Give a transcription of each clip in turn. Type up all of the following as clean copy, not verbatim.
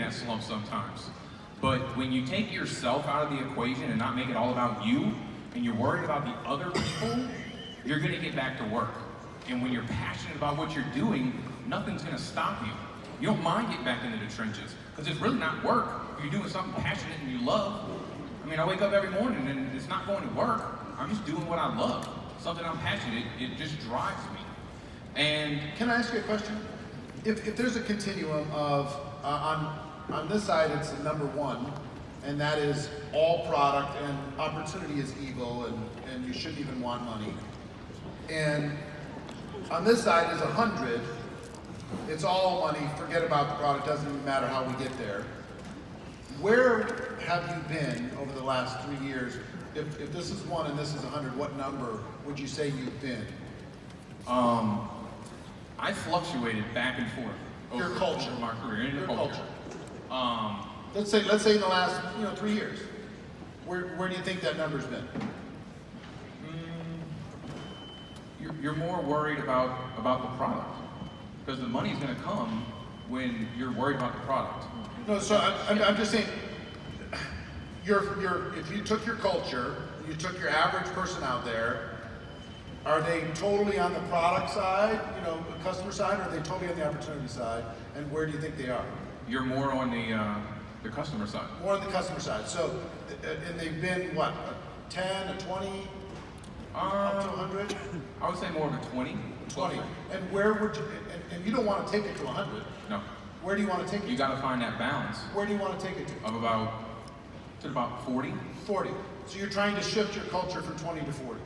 that slump sometimes. But when you take yourself out of the equation and not make it all about you, and you're worried about the other people, you're gonna get back to work. And when you're passionate about what you're doing, nothing's gonna stop you. You don't mind getting back into the trenches, because it's really not work. You're doing something passionate and you love. I mean, I wake up every morning and it's not going to work. I'm just doing what I love. Something I'm passionate, it just drives me. And can I ask you a question? If there's a continuum of, on this side it's number one, and that is all product and opportunity is evil and you shouldn't even want money. And on this side is 100, it's all money, forget about the product, doesn't even matter how we get there. Where have you been over the last 3 years? If this is 1 and this is 100, what number would you say you've been? I fluctuated back and forth Your culture. over my career. In Your the culture. Let's say in the last 3 years. Where do you think that number's been? You're more worried about the product, because the money's going to come when you're worried about the product. No, so I'm just saying, if you took your culture, you took your average person out there, are they totally on the product side, the customer side, or are they totally on the opportunity side? And where do you think they are? You're more on the customer side. More on the customer side. So, and they've been what, a 10, a 20, up to 100? I would say more of a 20. 20. And where would you, and you don't want to take it to 100. No. Where do you want to take it? You got to find that balance. Where do you want to take it to? Of about 40. 40. So you're trying to shift your culture from 20 to 40.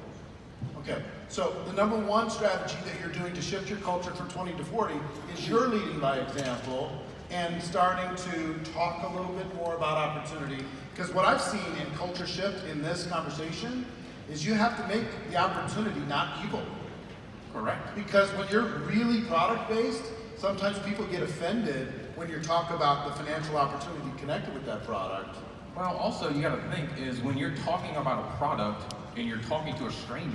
Okay. So the number one strategy that you're doing to shift your culture from 20 to 40 is you're leading by example and starting to talk a little bit more about opportunity. Because what I've seen in culture shift in this conversation is you have to make the opportunity not evil. Correct. Because when you're really product-based, sometimes people get offended when you talk about the financial opportunity connected with that product. Well, also you got to think is when you're talking about a product and you're talking to a stranger,